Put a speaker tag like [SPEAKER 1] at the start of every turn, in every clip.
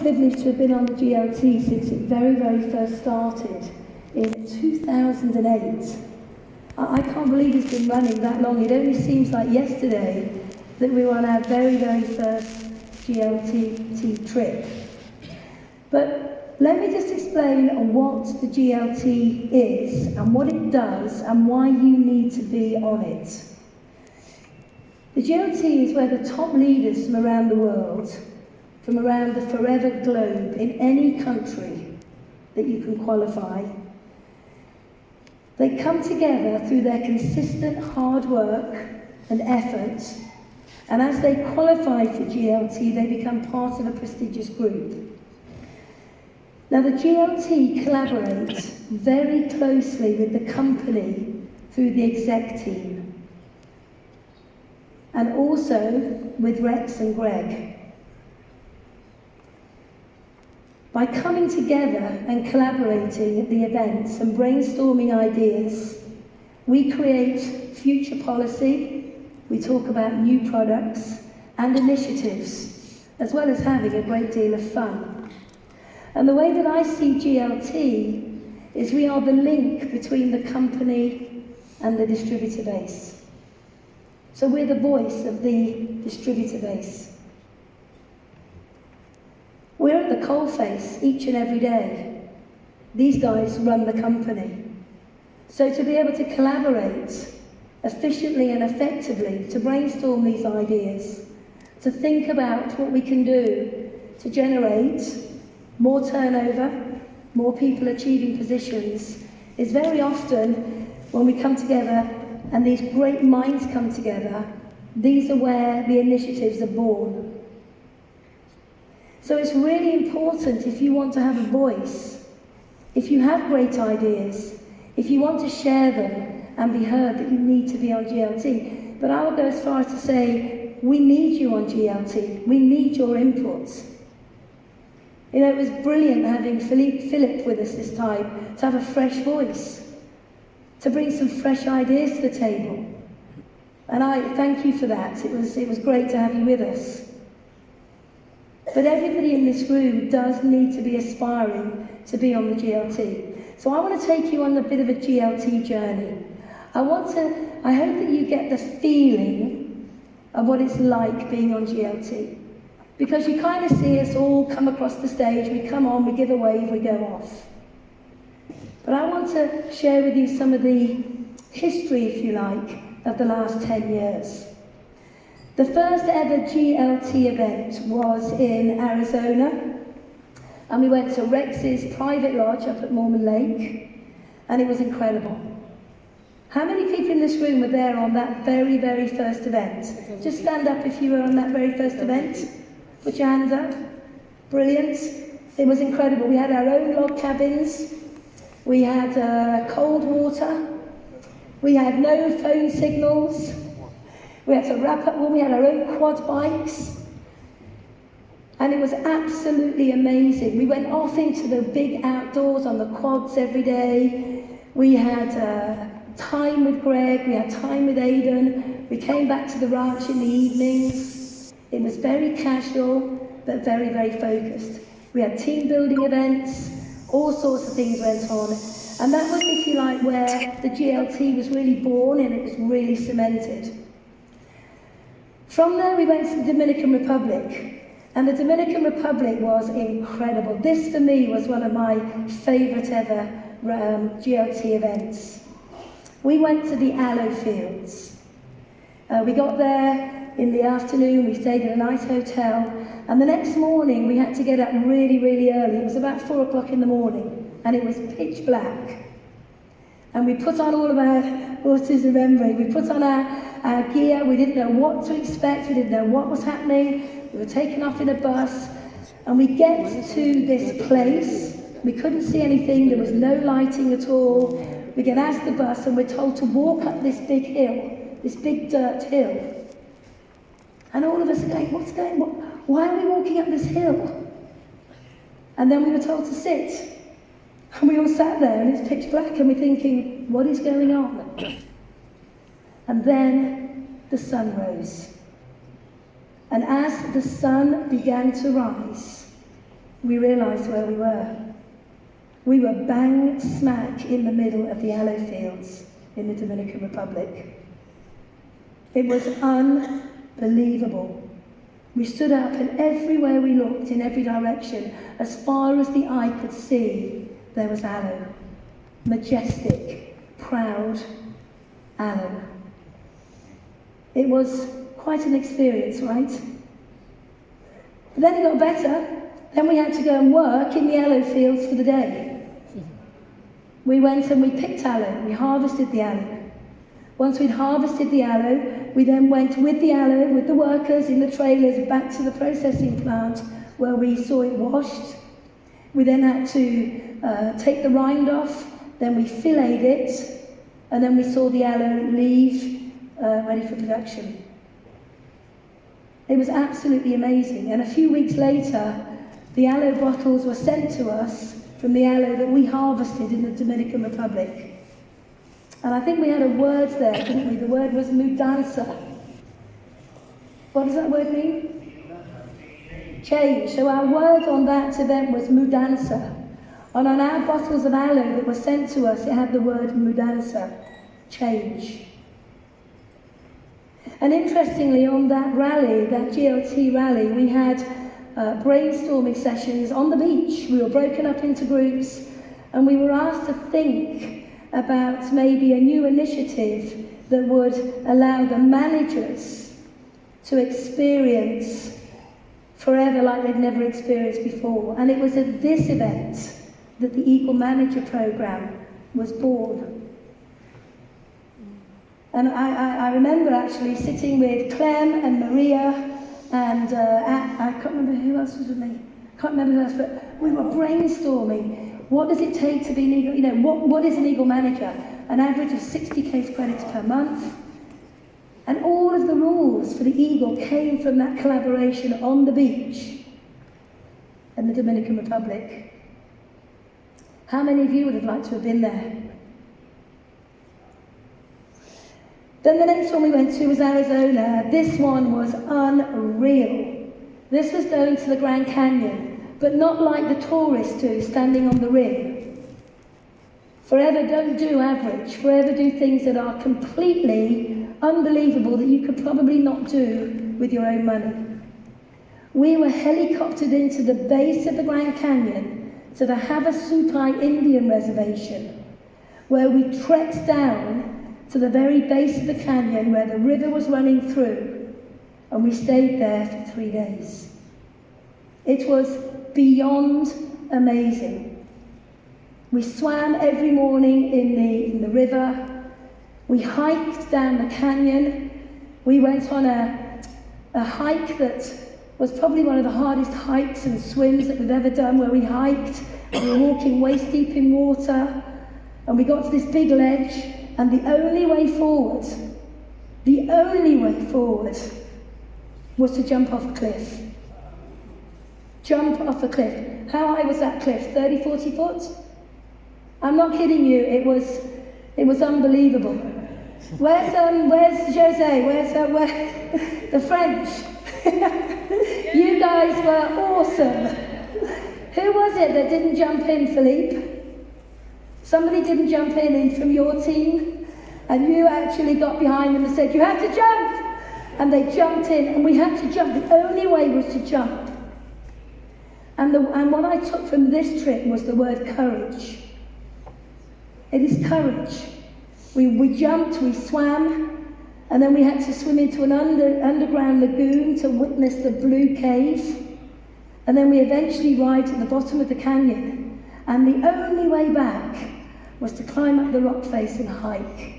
[SPEAKER 1] privileged to have been on the GLT since it very, very first started in 2008. I can't believe it's been running that long. It only seems like yesterday that we were on our very, very first GLT trip. But let me just explain what the GLT is and what it does and why you need to be on it. The GLT is where the top leaders from around the world, from around the forever globe, in any country that you can qualify, they come together through their consistent hard work and effort, and as they qualify for GLT, they become part of a prestigious group. Now, the GLT collaborates very closely with the company through the exec team, and also with Rex and Greg. By coming together and collaborating at the events and brainstorming ideas, we create future policy, we talk about new products and initiatives, as well as having a great deal of fun. And the way that I see GLT is we are the link between the company and the distributor base. So we're the voice of the distributor base. We're at the coalface each and every day. These guys run the company. So to be able to collaborate efficiently and effectively, to brainstorm these ideas, to think about what we can do to generate more turnover, more people achieving positions, is very often when we come together and these great minds come together, these are where the initiatives are born. So it's really important, if you want to have a voice, if you have great ideas, if you want to share them and be heard, that you need to be on GLT. But I will go as far as to say, we need you on GLT. We need your input. You know, it was brilliant having Philip with us this time, to have a fresh voice, to bring some fresh ideas to the table. And I thank you for that. It was great to have you with us. But everybody in this room does need to be aspiring to be on the GLT. So I want to take you on a bit of a GLT journey. I hope that you get the feeling of what it's like being on GLT. Because you kind of see us all come across the stage, we come on, we give a wave, we go off. But I want to share with you some of the history, if you like, of the last 10 years. The first ever GLT event was in Arizona, and we went to Rex's private lodge up at Mormon Lake, and it was incredible. How many people in this room were there on that very, very first event? Just stand up if you were on that very first event. Put your hands up. Brilliant. It was incredible. We had our own log cabins. We had cold water. We had no phone signals. We had to wrap up when we had our own quad bikes. And it was absolutely amazing. We went off into the big outdoors on the quads every day. We had time with Greg, we had time with Aidan. We came back to the ranch in the evenings. It was very casual, but very, very focused. We had team building events, all sorts of things went on. And that was, if you like, where the GLT was really born and it was really cemented. From there, we went to the Dominican Republic, and the Dominican Republic was incredible. This, for me, was one of my favourite ever GLT events. We went to the aloe fields. We got there in the afternoon, we stayed in a nice hotel, and the next morning we had to get up really, really early. It was about 4 o'clock in the morning, and it was pitch black. And we put on all of our, what is remembering, we put on our gear, we didn't know what to expect, we didn't know what was happening, we were taken off in a bus, and we get to this place, we couldn't see anything, there was no lighting at all, we get out of the bus and we're told to walk up this big hill, this big dirt hill. And all of us are going, what's going on? Why are we walking up this hill? And then we were told to sit. And we all sat there and it's pitch black and we're thinking, what is going on? And then the sun rose. And as the sun began to rise, we realised where we were. We were bang smack in the middle of the aloe fields in the Dominican Republic. It was unbelievable. We stood up, and everywhere we looked, in every direction, as far as the eye could see, there was aloe. Majestic, proud aloe. It was quite an experience, right? But then it got better. Then we had to go and work in the aloe fields for the day. We went and we picked aloe. We harvested the aloe. Once we'd harvested the aloe, we then went with the aloe, with the workers in the trailers, back to the processing plant where we saw it washed. We then had to take the rind off, then we filleted it, and then we saw the aloe leave, ready for production. It was absolutely amazing. And a few weeks later, the aloe bottles were sent to us from the aloe that we harvested in the Dominican Republic. And I think we had a word there, didn't we? The word was mudanza. What does that word mean? Change. So our word on that event was mudanza. And on our bottles of aloe that were sent to us, it had the word mudanza, change. And interestingly, on that rally, that GLT rally, we had brainstorming sessions on the beach. We were broken up into groups, and we were asked to think about maybe a new initiative that would allow the managers to experience forever like they'd never experienced before. And it was at this event that the Eagle Manager Programme was born. And I remember actually sitting with Clem and Maria and I can't remember who else was with me. Can't remember who else, but we were brainstorming. What does it take to be an Eagle? You know, what is an Eagle Manager? An average of 60 case credits per month. And all of the rules for the Eagle came from that collaboration on the beach in the Dominican Republic. How many of you would have liked to have been there? Then the next one we went to was Arizona. This one was unreal. This was going to the Grand Canyon, but not like the tourists do, standing on the rim. Forever don't do average. Forever do things that are completely unbelievable that you could probably not do with your own money. We were helicoptered into the base of the Grand Canyon to the Havasupai Indian Reservation, where we trekked down to the very base of the canyon where the river was running through, and we stayed there for 3 days. It was beyond amazing. We swam every morning in the river. We hiked down the canyon. We went on a hike that was probably one of the hardest hikes and swims that we've ever done, where we hiked. We were walking waist deep in water, and we got to this big ledge. And the only way forward was to jump off a cliff. Jump off a cliff. How high was that cliff? 30, 40 foot? I'm not kidding you, it was unbelievable. Where's Jose? Where's the French? You guys were awesome. Who was it that didn't jump in, Philippe? Somebody didn't jump in from your team, and you actually got behind them and said, you have to jump! And they jumped in, and we had to jump. The only way was to jump. And what I took from this trip was the word courage. It is courage. We jumped, we swam, and then we had to swim into an underground lagoon to witness the blue cave. And then we eventually arrived at the bottom of the canyon. And the only way back was to climb up the rock face and hike.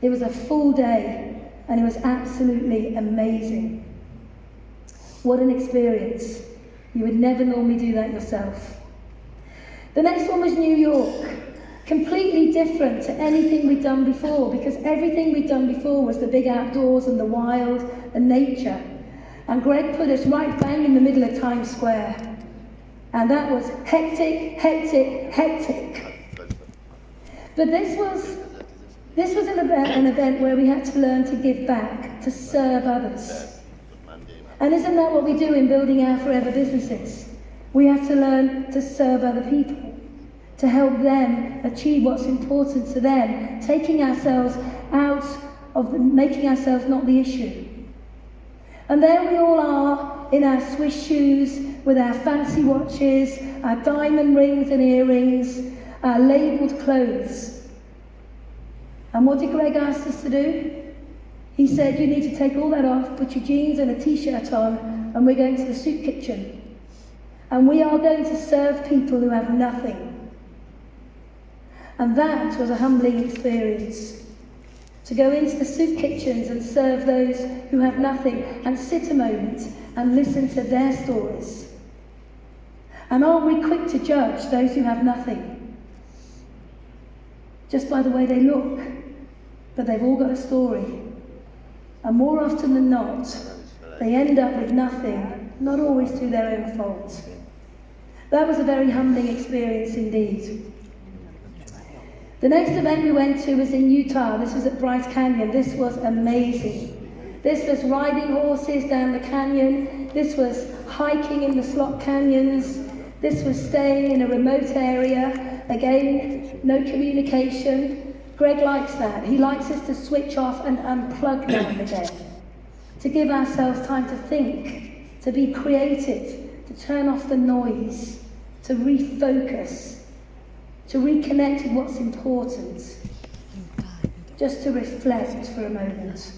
[SPEAKER 1] It was a full day, and it was absolutely amazing. What an experience. You would never normally do that yourself. The next one was New York. Completely different to anything we'd done before, because everything we'd done before was the big outdoors and the wild and nature. And Greg put us right bang in the middle of Times Square. And that was hectic, hectic, hectic. But this was an event where we had to learn to give back, to serve others. And isn't that what we do in building our forever businesses? We have to learn to serve other people, to help them achieve what's important to them, taking ourselves out of making ourselves not the issue. And there we all are in our Swiss shoes, with our fancy watches, our diamond rings and earrings, our labelled clothes. And what did Greg ask us to do? He said, you need to take all that off, put your jeans and a t-shirt on, and we're going to the soup kitchen. And we are going to serve people who have nothing. And that was a humbling experience. To go into the soup kitchens and serve those who have nothing, and sit a moment and listen to their stories. And aren't we quick to judge those who have nothing? Just by the way they look, but they've all got a story. And more often than not, they end up with nothing, not always through their own fault. That was a very humbling experience indeed. The next event we went to was in Utah. This was at Bryce Canyon. This was amazing. This was riding horses down the canyon. This was hiking in the slot canyons. This was staying in a remote area. Again, no communication. Greg likes that. He likes us to switch off and unplug now and again. To give ourselves time to think, to be creative, to turn off the noise, to refocus, to reconnect with what's important, just to reflect for a moment.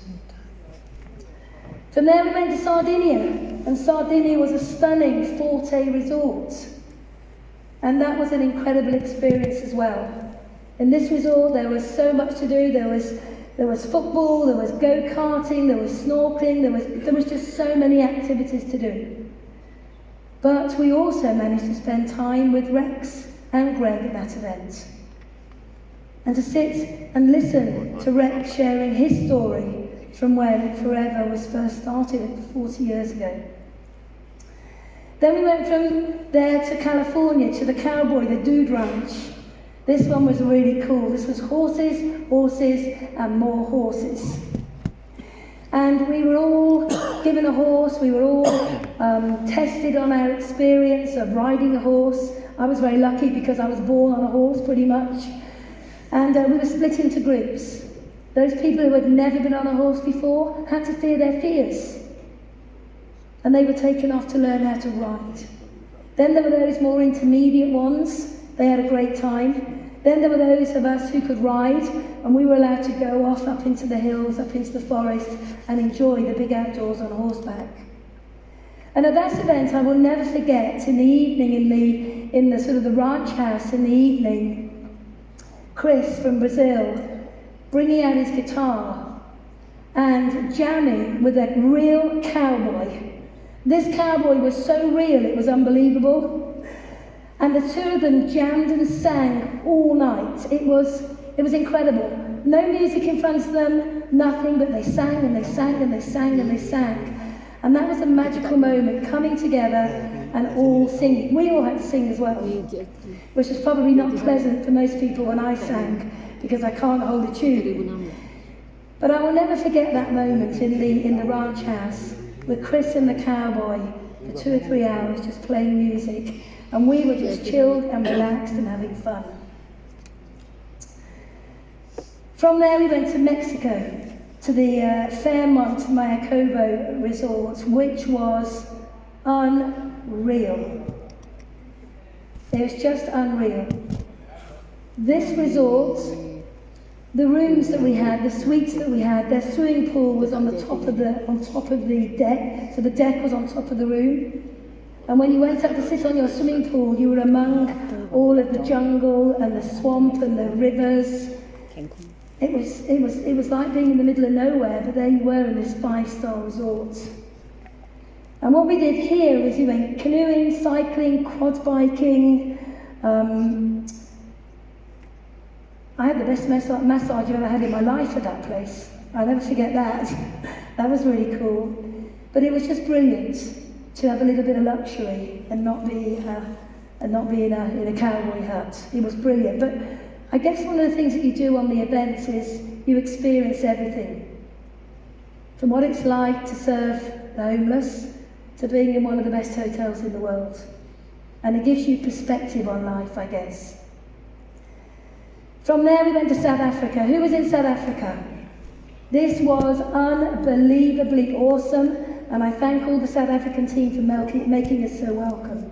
[SPEAKER 1] From there we went to Sardinia, and Sardinia was a stunning 4-day resort. And that was an incredible experience as well. In this resort there was so much to do. There was football, there was go-karting, there was snorkeling, there was just so many activities to do. But we also managed to spend time with Rex and Greg at that event. And to sit and listen to Rex sharing his story from when Forever was first started 40 years ago. Then we went from there to California, to the Cowboy, the Dude Ranch. This one was really cool. This was horses, horses, and more horses. And we were all given a horse. We were all tested on our experience of riding a horse. I was very lucky because I was born on a horse, pretty much. And we were split into groups. Those people who had never been on a horse before had to fear their fears. And they were taken off to learn how to ride. Then there were those more intermediate ones. They had a great time. Then there were those of us who could ride, and we were allowed to go off up into the hills, up into the forest, and enjoy the big outdoors on horseback. And at that event, I will never forget, in the evening, in the sort of the ranch house in the evening, Chris from Brazil bringing out his guitar and jamming with a real cowboy. This cowboy was so real, it was unbelievable. And the two of them jammed and sang all night. It was incredible. No music in front of them, nothing, but they sang and they sang and they sang and they sang. And that was a magical moment, coming together and all singing. We all had to sing as well, which was probably not pleasant for most people when I sang, because I can't hold a tune. But I will never forget that moment in the ranch house with Chris and the cowboy for 2 or 3 hours just playing music. And we were just chilled and relaxed and having fun. From there we went to Mexico, to the Fairmont Mayakobo resort, which was unreal. It was just unreal. This resort, the rooms that we had, the suites that we had, their swimming pool was on top of the deck, so the deck was on top of the room. And when you went up to sit on your swimming pool, you were among all of the jungle and the swamp and the rivers. It was like being in the middle of nowhere, but there you were in this 5-star resort. And what we did here was we went canoeing, cycling, quad biking. I had the best massage I've ever had in my life at that place. I'll never forget that. That was really cool. But it was just brilliant to have a little bit of luxury and not be in a cowboy hut. It was brilliant. But I guess one of the things that you do on the events is you experience everything. From what it's like to serve the homeless, to being in one of the best hotels in the world. And it gives you perspective on life, I guess. From there we went to South Africa. Who was in South Africa? This was unbelievably awesome, and I thank all the South African team for making us so welcome.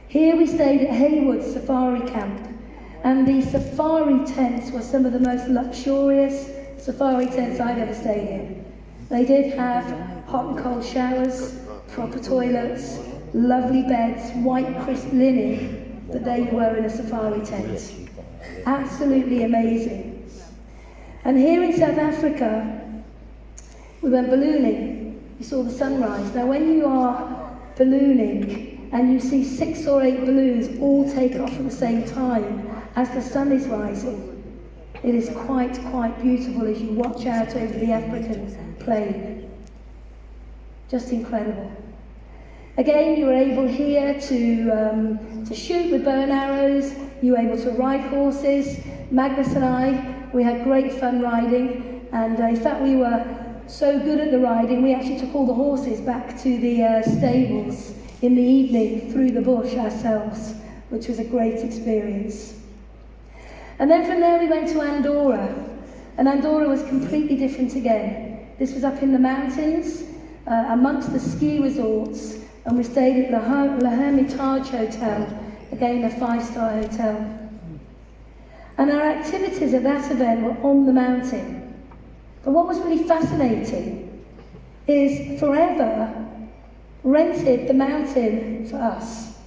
[SPEAKER 1] Here we stayed at Haywood Safari Camp, and the safari tents were some of the most luxurious safari tents I've ever stayed in. They did have hot and cold showers, proper toilets, lovely beds, white crisp linen, that they were in a safari tent. Absolutely amazing. And here in South Africa, we went ballooning. We saw the sunrise. Now when you are ballooning and you see 6 or 8 balloons all take off at the same time as the sun is rising, it is quite beautiful as you watch out over the African plain. Just incredible. Again, you were able here to shoot with bow and arrows. You were able to ride horses. Magnus and I, we had great fun riding, and in fact we were so good at the riding, we actually took all the horses back to the stables in the evening through the bush ourselves, which was a great experience. And then from there we went to Andorra, and Andorra was completely different again. This was up in the mountains, amongst the ski resorts, and we stayed at La Hermitage Hotel, again a 5-star hotel. And our activities at that event were on the mountain. But what was really fascinating is Forever rented the mountain for us.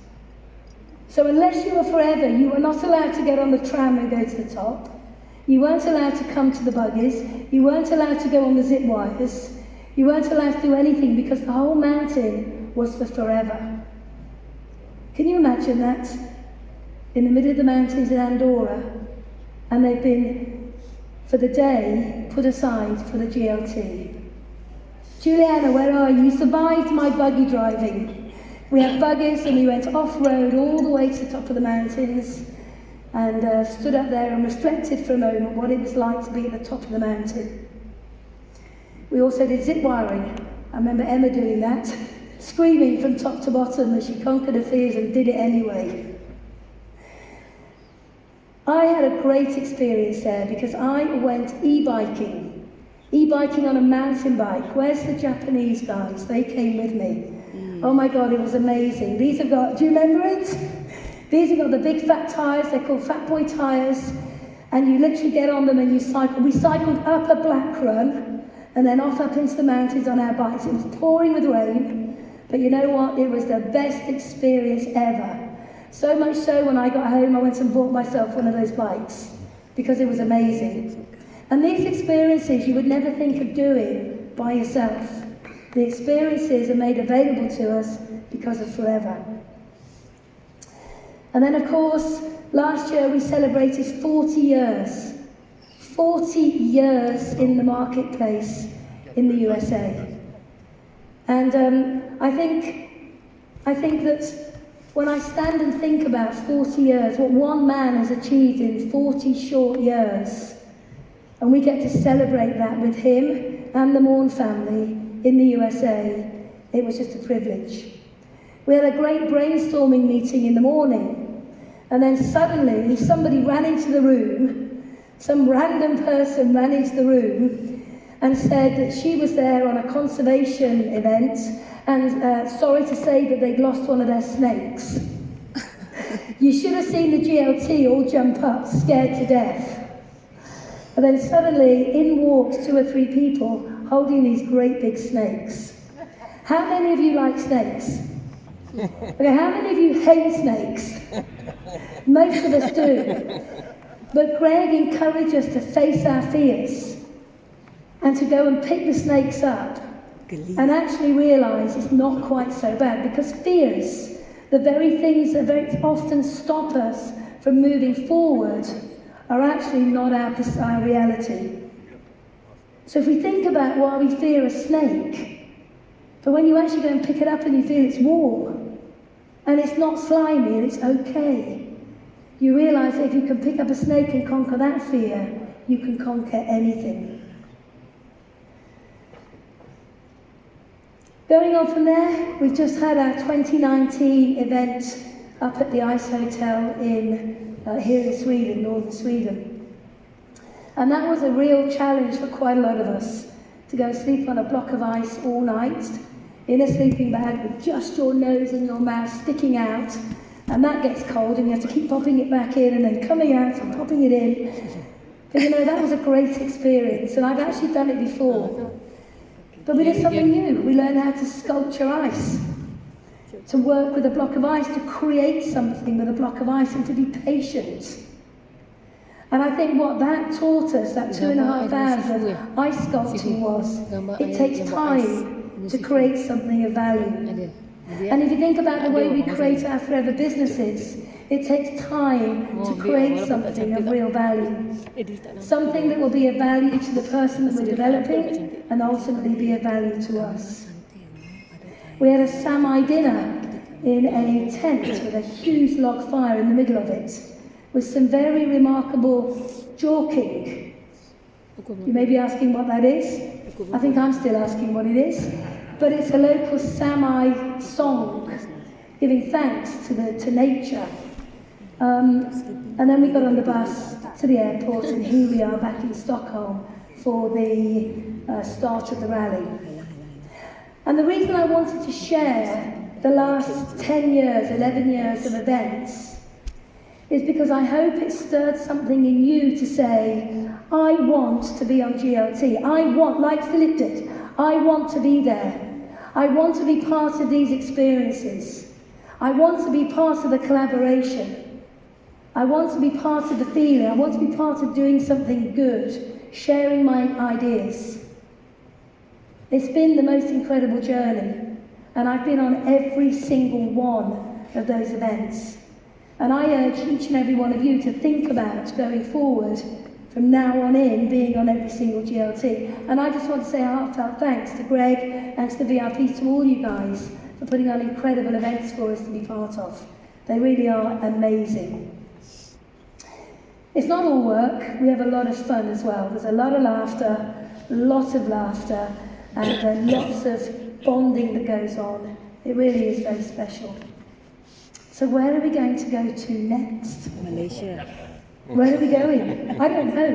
[SPEAKER 1] So unless you were Forever, you were not allowed to get on the tram and go to the top. You weren't allowed to come to the buggies. You weren't allowed to go on the zip wires. You weren't allowed to do anything because the whole mountain was for Forever. Can you imagine that? In the middle of the mountains in Andorra, and they've been, for the day, put aside for the GLT. Juliana, where are you? You survived my buggy driving. We had buggies and we went off-road all the way to the top of the mountains and stood up there and reflected for a moment what it was like to be at the top of the mountain. We also did zip wiring. I remember Emma doing that, screaming from top to bottom as she conquered her fears and did it anyway. I had a great experience there because I went e-biking on a mountain bike. Where's the Japanese guys? They came with me. Oh my God, it was amazing. These have got, do you remember it? These have got the big fat tyres, they're called fat boy tyres, and you literally get on them and you cycle. We cycled up a black run and then off up into the mountains on our bikes. It was pouring with rain, but you know what? It was the best experience ever. So much so when I got home, I went and bought myself one of those bikes because it was amazing. And these experiences you would never think of doing by yourself. The experiences are made available to us because of Forever. And then of course, last year we celebrated 40 years. 40 years in the marketplace in the USA. And I think that when I stand and think about 40 years, what one man has achieved in 40 short years, and we get to celebrate that with him and the Morn family in the USA, it was just a privilege. We had a great brainstorming meeting in the morning, and then suddenly somebody ran into the room, some random person ran into the room and said that she was there on a conservation event, and sorry to say, but they'd lost one of their snakes. You should have seen the GLT all jump up, scared to death. And then suddenly, in walked 2 or 3 people holding these great big snakes. How many of you like snakes? Okay, how many of you hate snakes? Most of us do. But Greg encouraged us to face our fears and to go and pick the snakes up and actually realise it's not quite so bad, because fears, the very things that very often stop us from moving forward, are actually not our reality. So if we think about why we fear a snake, but when you actually go and pick it up and you feel it's warm, and it's not slimy and it's okay, you realise that if you can pick up a snake and conquer that fear, you can conquer anything. Going on from there, we've just had our 2019 event up at the Ice Hotel here in Sweden, northern Sweden. And that was a real challenge for quite a lot of us, to go sleep on a block of ice all night, in a sleeping bag with just your nose and your mouth sticking out, and that gets cold and you have to keep popping it back in and then coming out and popping it in. But you know, that was a great experience, and I've actually done it before. But we did something new. We learned how to sculpture ice, to work with a block of ice, to create something with a block of ice, and to be patient. And I think what that taught us, that 2.5 hours of ice sculpting, was it takes time to create something of value. And if you think about the way we create our forever businesses, it takes time to create something of real value. Something that will be of value to the person that we're developing and ultimately be of value to us. We had a Sami dinner in a tent with a huge log fire in the middle of it, with some very remarkable jorking. You may be asking what that is. I think I'm still asking what it is. But it's a local Sami song, giving thanks to nature. And then we got on the bus to the airport, and here we are back in Stockholm for the start of the rally. And the reason I wanted to share the last 10 years, 11 years of events is because I hope it stirred something in you to say, I want to be on GLT. I want, like Philip did, I want to be there. I want to be part of these experiences. I want to be part of the collaboration. I want to be part of the feeling. I want to be part of doing something good, sharing my ideas. It's been the most incredible journey, and I've been on every single one of those events. And I urge each and every one of you to think about going forward from now on in, being on every single GLT. And I just want to say a heartfelt thanks to Greg, thanks to VIPs, to all you guys for putting on incredible events for us to be part of. They really are amazing. It's not all work, we have a lot of fun as well. There's a lot of laughter, and lots of bonding that goes on. It really is very special. So where are we going to go to next?
[SPEAKER 2] Malaysia.
[SPEAKER 1] Where are we going? I don't know.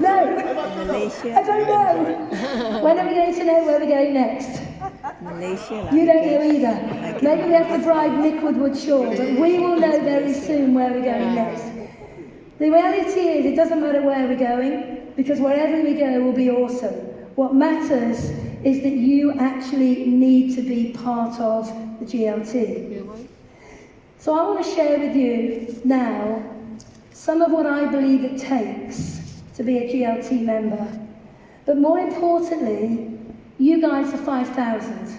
[SPEAKER 1] No!
[SPEAKER 2] Malaysia.
[SPEAKER 1] I don't know. When are we going to know where we're going next?
[SPEAKER 2] Malaysia.
[SPEAKER 1] You don't know either. Maybe we have to bribe Nick Woodward-Shaw, but we will know very soon where we're going next. The reality is, it doesn't matter where we're going, because wherever we go will be awesome. What matters is that you actually need to be part of the GLT. So I want to share with you now some of what I believe it takes to be a GLT member. But more importantly, you guys are 5,000.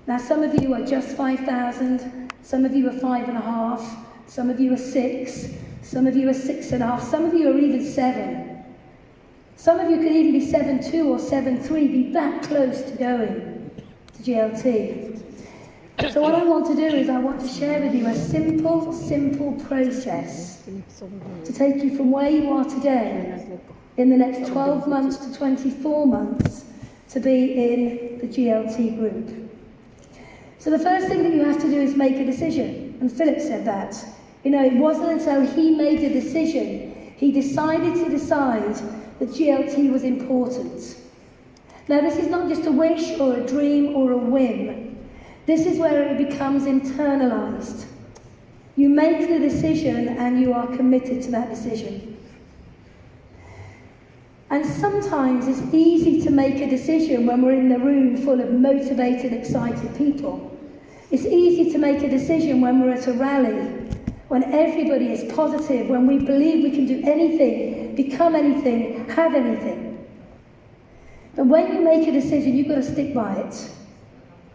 [SPEAKER 1] Now some of you are just 5,000, some of you are 5.5, some of you are 6, some of you are 6.5, some of you are even 7. Some of you could even be 7.2 or 7.3, be that close to going to GLT. So what I want to do is I want to share with you a simple process to take you from where you are today in the next 12 months to 24 months to be in the GLT group. So the first thing that you have to do is make a decision. And Philip said that. You know, it wasn't until he made a decision, he decided that GLT was important. Now this is not just a wish or a dream or a whim. This is where it becomes internalized. You make the decision and you are committed to that decision. And sometimes it's easy to make a decision when we're in the room full of motivated, excited people. It's easy to make a decision when we're at a rally, when everybody is positive, when we believe we can do anything, become anything, have anything. But when you make a decision, you've got to stick by it.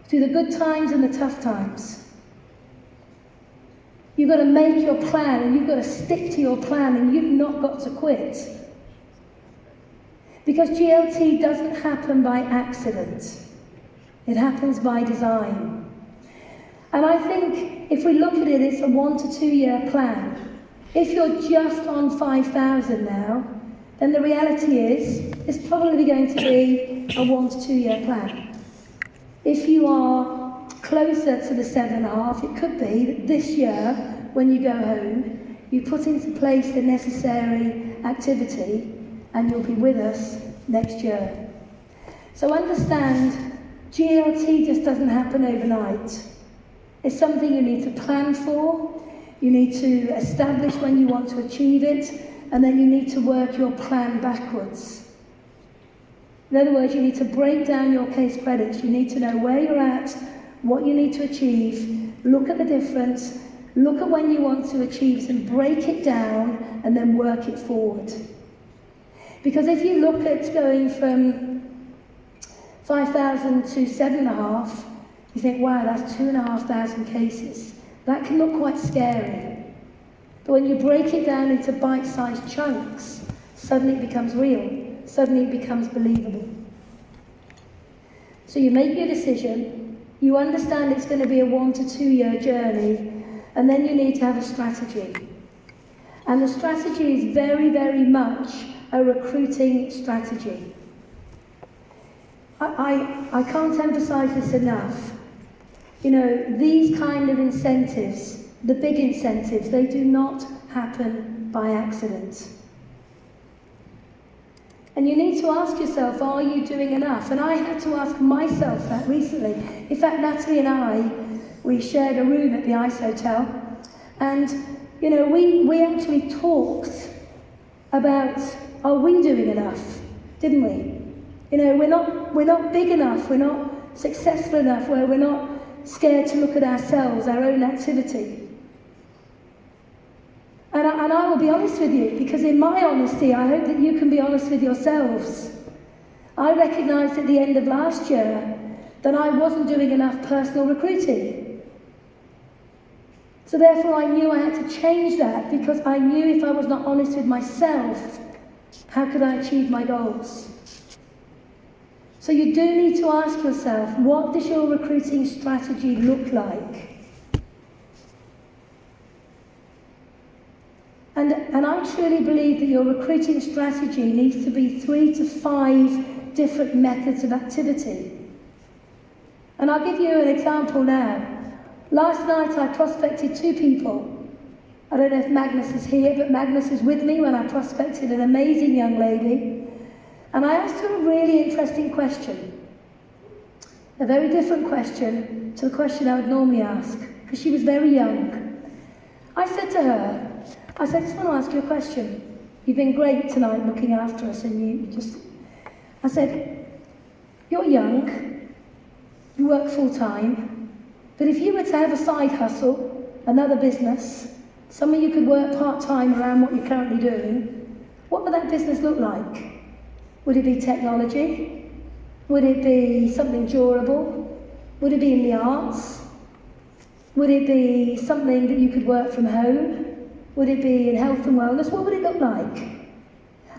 [SPEAKER 1] Through the good times and the tough times. You've got to make your plan and you've got to stick to your plan, and you've not got to quit. Because GLT doesn't happen by accident. It happens by design. And I think if we look at it, it's a 1 to 2 year plan. If you're just on 5,000 now, then the reality is it's probably going to be a 1 to 2 year plan. If you are closer to the 7.5, it could be that this year, when you go home, you put into place the necessary activity and you'll be with us next year. So understand, GLT just doesn't happen overnight. It's something you need to plan for, you need to establish when you want to achieve it, and then you need to work your plan backwards. In other words, you need to break down your case credits. You need to know where you're at, what you need to achieve, look at the difference, look at when you want to achieve and break it down and then work it forward. Because if you look at going from 5,000 to 7.5, you think, wow, that's 2,500 cases. That can look quite scary. But when you break it down into bite-sized chunks, suddenly it becomes real. Suddenly it becomes believable. So you make your decision, you understand it's going to be a 1 to 2 year journey, and then you need to have a strategy. And the strategy is very, very much a recruiting strategy. I can't emphasize this enough. You know, these kind of incentives, the big incentives, they do not happen by accident. And you need to ask yourself, are you doing enough? And I had to ask myself that recently. In fact, Natalie and I, we shared a room at the ICE Hotel. And, you know, we actually talked about, are we doing enough? Didn't we? You know, we're not big enough, we're not successful enough, where we're not scared to look at ourselves, our own activity. And I will be honest with you, because in my honesty, I hope that you can be honest with yourselves. I recognised at the end of last year that I wasn't doing enough personal recruiting. So therefore I knew I had to change that, because I knew if I was not honest with myself, how could I achieve my goals? So you do need to ask yourself, what does your recruiting strategy look like? And I truly believe that your recruiting strategy needs to be 3 to 5 different methods of activity. And I'll give you an example now. Last night I prospected 2 people. I don't know if Magnus is here, but Magnus was with me when I prospected an amazing young lady. And I asked her a really interesting question. A very different question to the question I would normally ask, because she was very young. I said to her, I just want to ask you a question. You've been great tonight looking after us, and I said, you're young, you work full time, but if you were to have a side hustle, another business, something you could work part-time around what you're currently doing, what would that business look like? Would it be technology? Would it be something durable? Would it be in the arts? Would it be something that you could work from home? Would it be in health and wellness? What would it look like?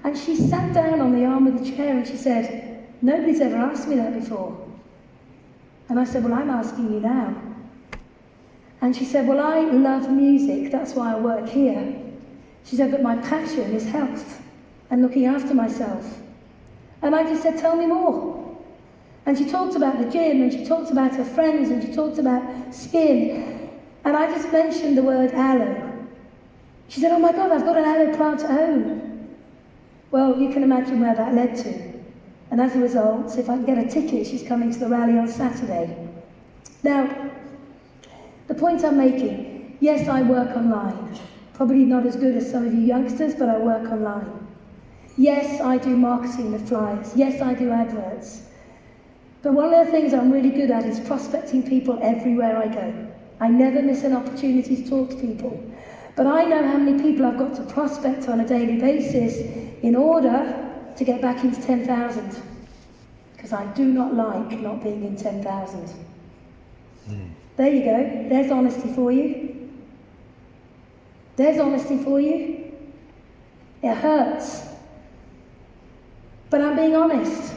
[SPEAKER 1] And she sat down on the arm of the chair and she said, nobody's ever asked me that before. And I said, well, I'm asking you now. And she said, well, I love music, that's why I work here. She said, but my passion is health and looking after myself. And I just said, tell me more. And she talked about the gym, and she talked about her friends, and she talked about skin. And I just mentioned the word aloe. She said, oh my God, I've got an aloe plant at home. Well, you can imagine where that led to. And as a result, if I can get a ticket, she's coming to the rally on Saturday. Now, the point I'm making, yes, I work online. Probably not as good as some of you youngsters, but I work online. Yes, I do marketing with flyers. Yes, I do adverts. But one of the things I'm really good at is prospecting people everywhere I go. I never miss an opportunity to talk to people. But I know how many people I've got to prospect on a daily basis in order to get back into 10,000. Because I do not like not being in 10,000. There you go. There's honesty for you. There's honesty for you. It hurts. But I'm being honest.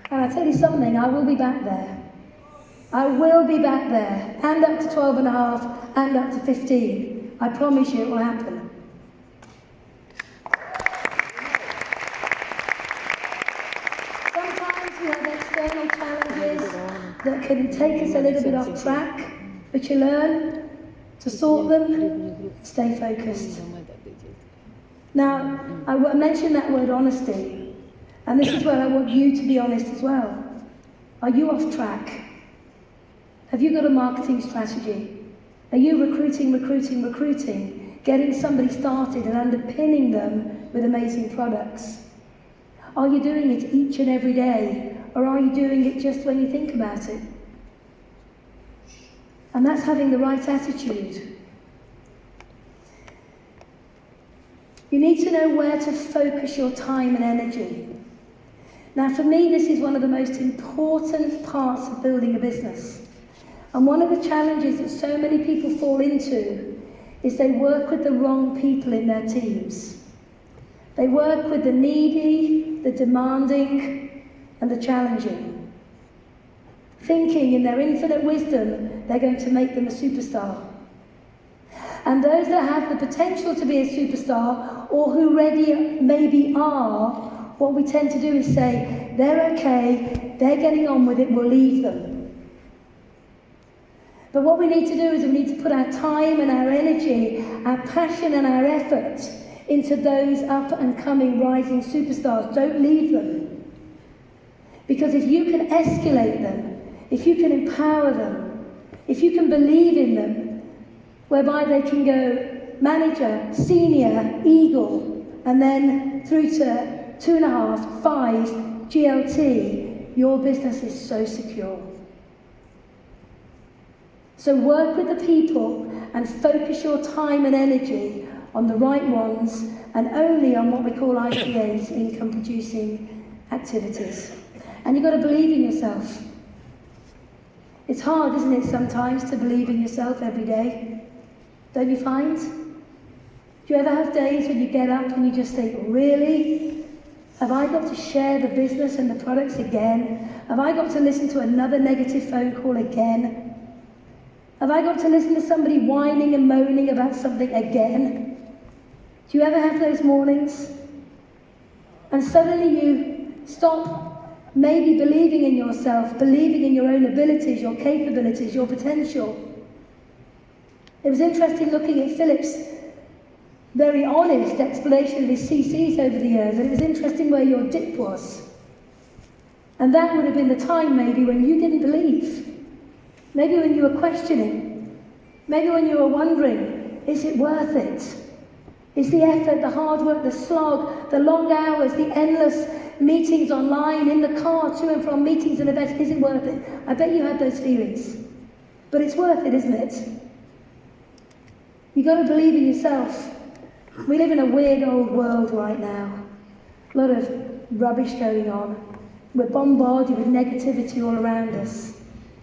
[SPEAKER 1] And I tell you something, I will be back there. I will be back there, and up to 12.5, and up to 15. I promise you it will happen. that can take us a little bit off track, but you learn to sort them, stay focused. Now, I mentioned that word honesty, and this is where I want you to be honest as well. Are you off track? Have you got a marketing strategy? Are you recruiting, getting somebody started and underpinning them with amazing products? Are you doing it each and every day, or are you doing it just when you think about it? And that's having the right attitude. You need to know where to focus your time and energy. Now, for me, this is one of the most important parts of building a business. And one of the challenges that so many people fall into is they work with the wrong people in their teams. They work with the needy, the demanding, and the challenging, thinking in their infinite wisdom they're going to make them a superstar. And those that have the potential to be a superstar, or who already maybe are, what we tend to do is say, they're okay, they're getting on with it, we'll leave them. But what we need to do is we need to put our time and our energy, our passion and our effort into those up and coming rising superstars. Don't leave them. Because if you can escalate them, if you can empower them, if you can believe in them, whereby they can go manager, senior, eagle, and then through to 2.5, 5, GLT, your business is so secure. So work with the people and focus your time and energy on the right ones and only on what we call IPAs, income producing activities. And you've got to believe in yourself. It's hard, isn't it, sometimes to believe in yourself every day? Don't you find? Do you ever have days when you get up and you just think, really? Have I got to share the business and the products again? Have I got to listen to another negative phone call again? Have I got to listen to somebody whining and moaning about something again? Do you ever have those mornings? And suddenly you stop maybe believing in yourself, believing in your own abilities, your capabilities, your potential. It was interesting looking at Philip's very honest explanation of his CCs over the years, and it was interesting where your dip was. And that would have been the time maybe when you didn't believe. Maybe when you were questioning. Maybe when you were wondering, is it worth it? Is the effort, the hard work, the slog, the long hours, the endless meetings online, in the car, to and from meetings and events, is it worth it? I bet you had those feelings. But it's worth it, isn't it? You've got to believe in yourself. We live in a weird old world right now. A lot of rubbish going on. We're bombarded with negativity all around us.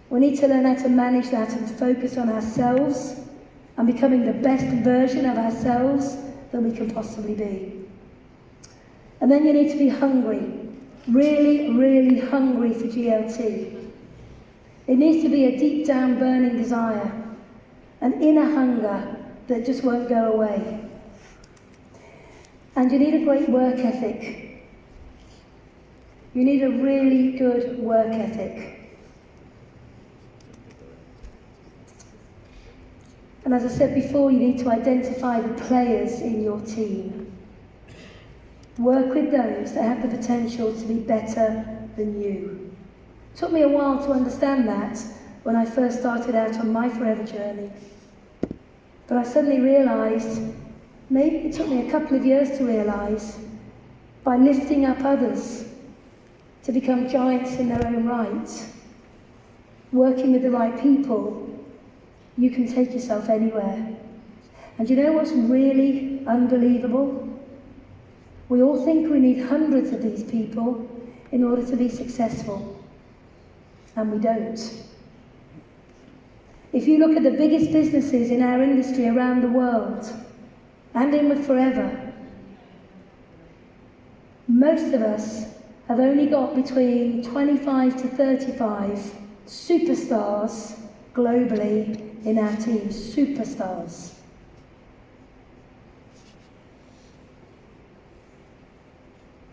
[SPEAKER 1] We need to learn how to manage that and focus on ourselves and becoming the best version of ourselves that we can possibly be. And then you need to be hungry, really, really hungry for GLT. It needs to be a deep down burning desire, an inner hunger that just won't go away. And you need a great work ethic. You need a really good work ethic. And as I said before, you need to identify the players in your team. Work with those that have the potential to be better than you. It took me a while to understand that when I first started out on my forever journey. But I suddenly realised, maybe it took me a couple of years to realise, by lifting up others to become giants in their own right, working with the right people, you can take yourself anywhere. And you know what's really unbelievable? We all think we need hundreds of these people in order to be successful. And we don't. If you look at the biggest businesses in our industry around the world, and in with forever, most of us have only got between 25 to 35 superstars globally in our team, superstars.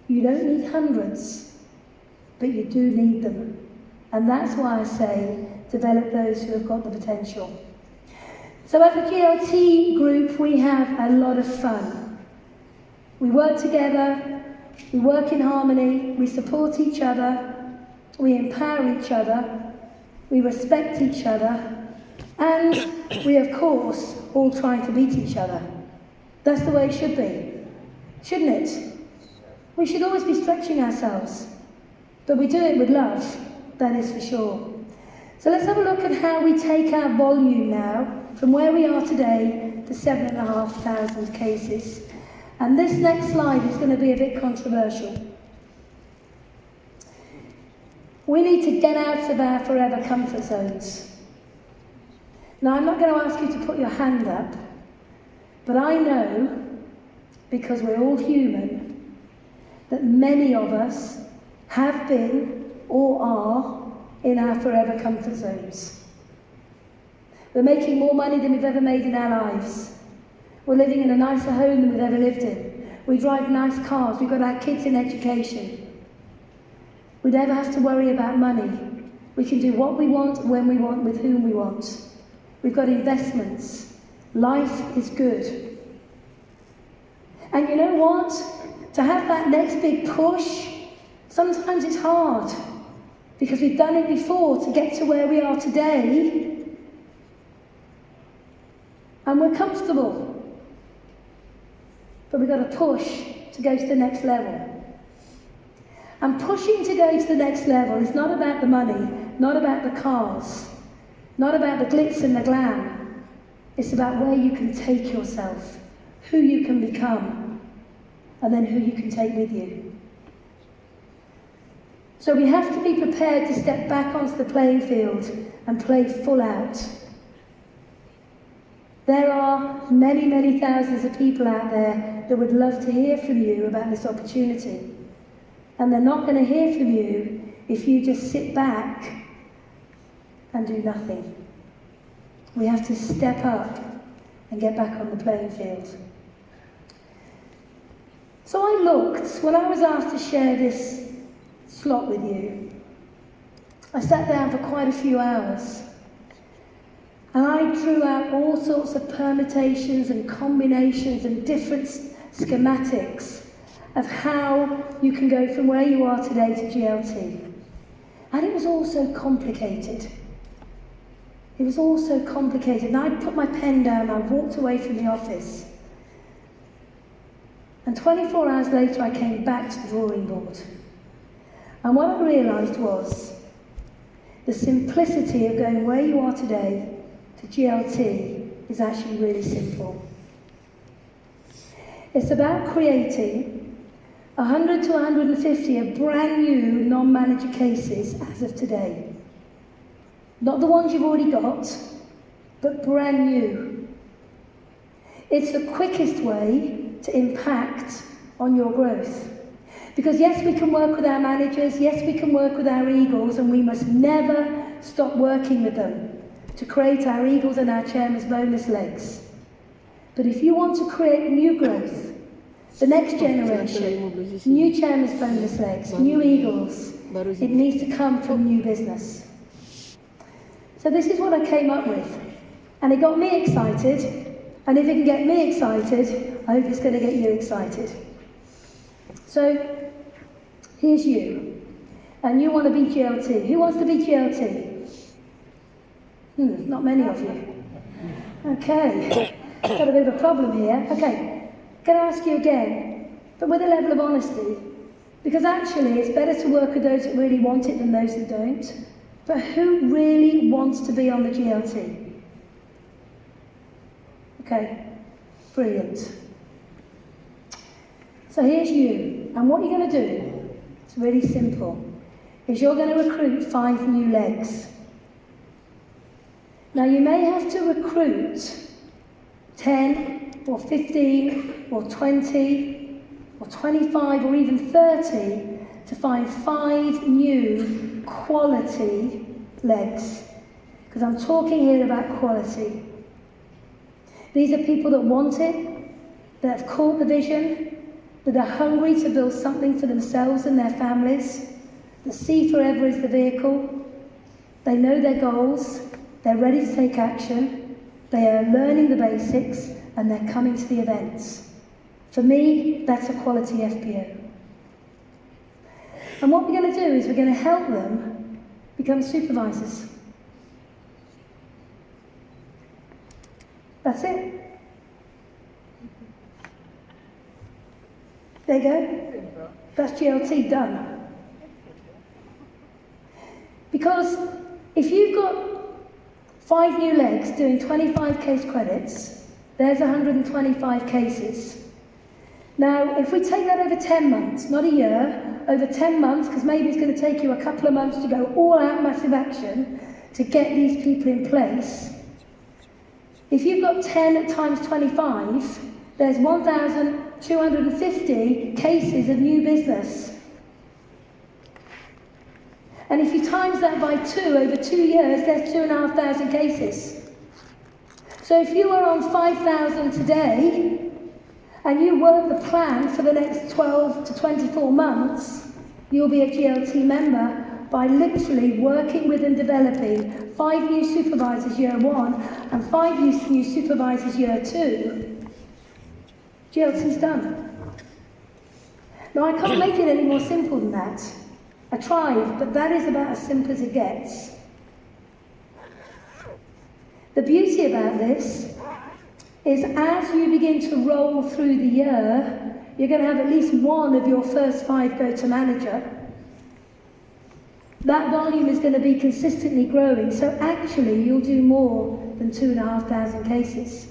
[SPEAKER 1] You don't need hundreds, but you do need them. And that's why I say, develop those who have got the potential. So as a GLT group, we have a lot of fun. We work together, we work in harmony, we support each other, we empower each other, we respect each other, and we, of course, all try to beat each other. That's the way it should be, shouldn't it? We should always be stretching ourselves, but we do it with love, that is for sure. So let's have a look at how we take our volume now from where we are today to 7,500 cases. And this next slide is going to be a bit controversial. We need to get out of our forever comfort zones. Now, I'm not going to ask you to put your hand up, but I know, because we're all human, that many of us have been or are in our forever comfort zones. We're making more money than we've ever made in our lives. We're living in a nicer home than we've ever lived in. We drive nice cars. We've got our kids in education. We never have to worry about money. We can do what we want, when we want, with whom we want. We've got investments. Life is good. And you know what? To have that next big push, sometimes it's hard. Because we've done it before to get to where we are today. And we're comfortable. But we've got to push to go to the next level. And pushing to go to the next level is not about the money, not about the cars, not about the glitz and the glam. It's about where you can take yourself, who you can become, and then who you can take with you. So we have to be prepared to step back onto the playing field and play full out. There are many, many thousands of people out there that would love to hear from you about this opportunity. And they're not going to hear from you if you just sit back and do nothing. We have to step up and get back on the playing field. So I looked, when I was asked to share this slot with you, I sat down for quite a few hours. And I drew out all sorts of permutations and combinations and different schematics of how you can go from where you are today to GLT. And it was all so complicated. It was all so complicated. And I put my pen down, I walked away from the office. And 24 hours later, I came back to the drawing board. And what I realised was the simplicity of going where you are today to GLT is actually really simple. It's about creating 100 to 150 of brand new non-manager cases as of today. Not the ones you've already got, but brand new. It's the quickest way to impact on your growth. Because yes, we can work with our managers, yes, we can work with our eagles, and we must never stop working with them to create our eagles and our chairman's bonus legs. But if you want to create new growth, the next generation, new chairman's bonus legs, new eagles, it needs to come from new business. So this is what I came up with. And it got me excited. And if it can get me excited, I hope it's going to get you excited. So here's you. And you want to be GLT. Who wants to be GLT? Not many of you. Okay, got a bit of a problem here. Okay, going to ask you again, but with a level of honesty, because actually it's better to work with those that really want it than those that don't. But who really wants to be on the GLT? Okay, brilliant. So here's you, and what you're going to do, it's really simple, is you're going to recruit 5 new legs. Now you may have to recruit 10 or 15 or 20 or 25 or even 30 to find 5 new quality legs. Because I'm talking here about quality. These are people that want it, that have caught the vision, that are hungry to build something for themselves and their families, that see forever as the vehicle, They know their goals, they're ready to take action, they are learning the basics, and they're coming to the events. For me, that's a quality FPO. And what we're going to do is we're going to help them become supervisors. That's it. There you go. That's GLT done. Because if you've got 5 new legs doing 25 case credits, there's 125 cases. Now, if we take that over 10 months, not a year, over 10 months, because maybe it's going to take you a couple of months to go all out massive action to get these people in place. If you've got 10 times 25, there's 1,250 cases of new business. And if you times that by 2 over 2 years, there's 2,500 cases. So if you are on 5,000 today, and you work the plan for the next 12 to 24 months, you'll be a GLT member by literally working with and developing 5 new supervisors year 1 and 5 new supervisors year 2. GLT's done. Now, I can't make it any more simple than that. I tried, but that is about as simple as it gets. The beauty about this is as you begin to roll through the year, you're going to have at least one of your first 5 go to manager. That volume is going to be consistently growing, so actually you'll do more than 2,500 cases.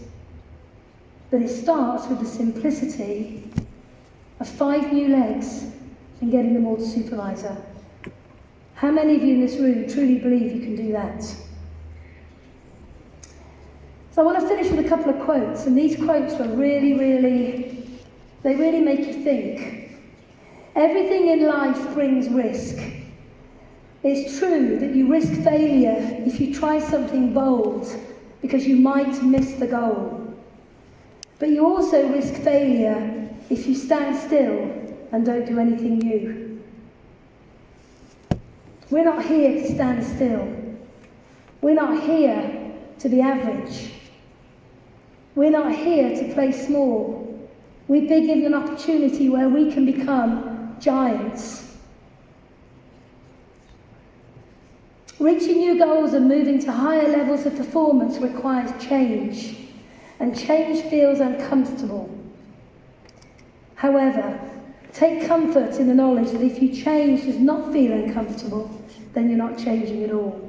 [SPEAKER 1] But it starts with the simplicity of 5 new legs and getting them all to supervisor. How many of you in this room truly believe you can do that? So I want to finish with a couple of quotes, and these quotes are really make you think. Everything in life brings risk. It's true that you risk failure if you try something bold, because you might miss the goal. But you also risk failure if you stand still and don't do anything new. We're not here to stand still. We're not here to be average. We're not here to play small. We've been given an opportunity where we can become giants. Reaching new goals and moving to higher levels of performance requires change, and change feels uncomfortable. However, take comfort in the knowledge that if you change does not feel uncomfortable, then you're not changing at all.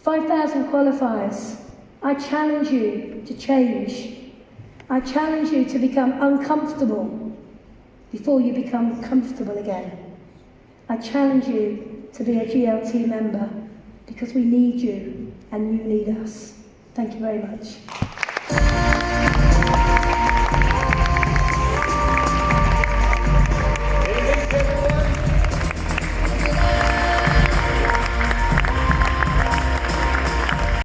[SPEAKER 1] "5,000 qualifiers. I challenge you to change. I challenge you to become uncomfortable before you become comfortable again. I challenge you to be a GLT member because we need you and you need us." Thank you very much.